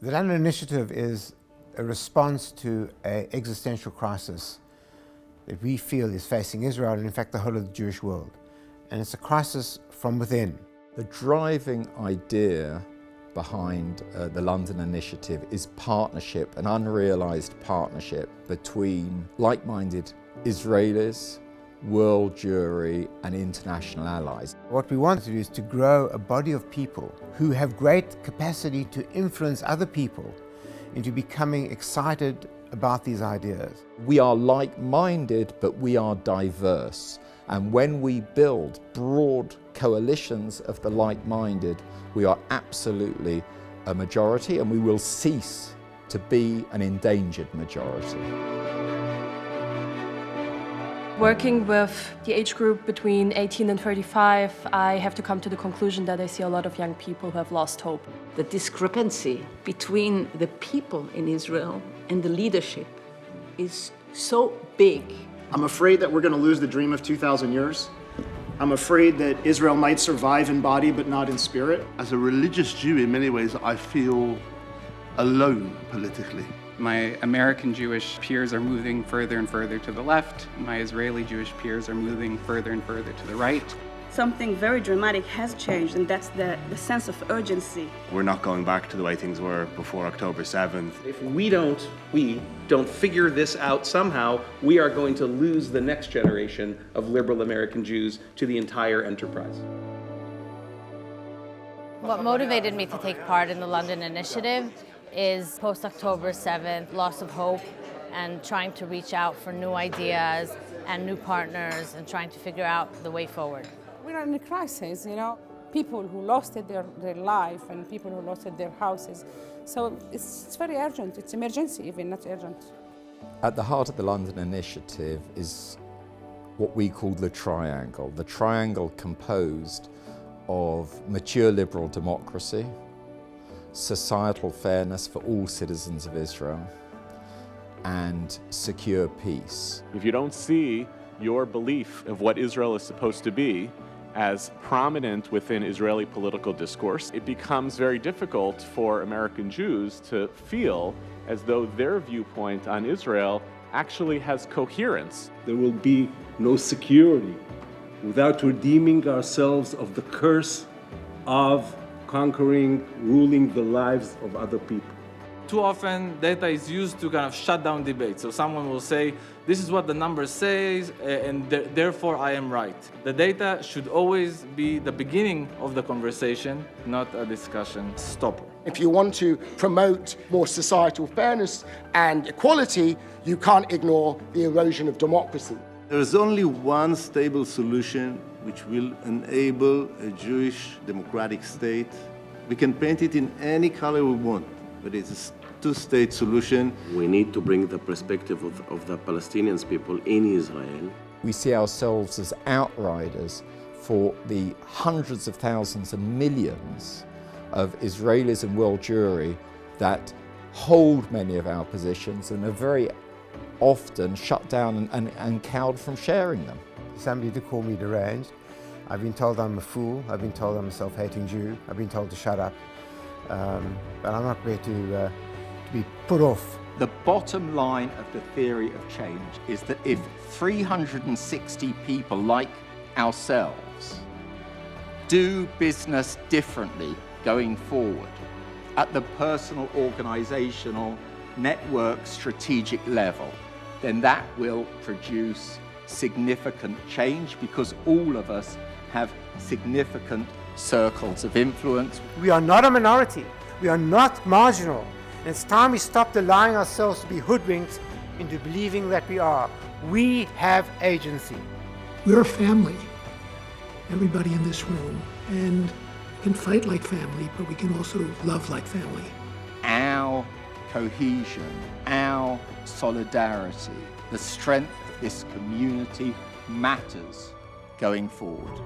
The London Initiative is a response to an existential crisis that we feel is facing Israel and in fact the whole of the Jewish world. And it's a crisis from within. The driving idea behind the London Initiative is partnership, an unrealised partnership between like-minded Israelis, world Jewry and international allies. What we want to do is to grow a body of people who have great capacity to influence other people into becoming excited about these ideas. We are like-minded, but we are diverse. And when we build broad coalitions of the like-minded, we are absolutely a majority, and we will cease to be an endangered majority. Working with the age group between 18 and 35, I have to come to the conclusion that I see a lot of young people who have lost hope. The discrepancy between the people in Israel and the leadership is so big. I'm afraid that we're going to lose the dream of 2,000 years. I'm afraid that Israel might survive in body but not in spirit. As a religious Jew, in many ways, I feel alone politically. My American Jewish peers are moving further and further to the left. My Israeli Jewish peers are moving further and further to the right. Something very dramatic has changed, and that's the sense of urgency. We're not going back to the way things were before October 7th. If we don't figure this out somehow, we are going to lose the next generation of liberal American Jews to the entire enterprise. What motivated me to take part in the London Initiative is post-October 7th, loss of hope, and trying to reach out for new ideas and new partners and trying to figure out the way forward. We're in a crisis, people who lost their life and people who lost their houses. So it's very urgent. It's emergency even, not urgent. At the heart of the London Initiative is what we call the triangle composed of mature liberal democracy, societal fairness for all citizens of Israel, and secure peace. If you don't see your belief of what Israel is supposed to be as prominent within Israeli political discourse, it becomes very difficult for American Jews to feel as though their viewpoint on Israel actually has coherence. There will be no security without redeeming ourselves of the curse of conquering, ruling the lives of other people. Too often, data is used to kind of shut down debate. So someone will say, this is what the numbers say, and therefore I am right. The data should always be the beginning of the conversation, not a discussion stopper. If you want to promote more societal fairness and equality, you can't ignore the erosion of democracy. There is only one stable solution which will enable a Jewish democratic state. We can paint it in any color we want, but it's a two-state solution. We need to bring the perspective of the Palestinian people in Israel. We see ourselves as outriders for the hundreds of thousands and millions of Israelis and world Jewry that hold many of our positions and are very often shut down and cowed from sharing them. Somebody did call me deranged. I've been told I'm a fool. I've been told I'm a self-hating Jew. I've been told to shut up. But I'm not prepared to be put off. The bottom line of the theory of change is that if 360 people like ourselves do business differently going forward at the personal, organizational, network, strategic level, then that will produce significant change because all of us have significant circles of influence. We are not a minority. We are not marginal. And it's time we stopped allowing ourselves to be hoodwinked into believing that we are. We have agency. We're a family, everybody in this room, and we can fight like family, but we can also love like family. Our cohesion, our solidarity, the strength of this community matters going forward.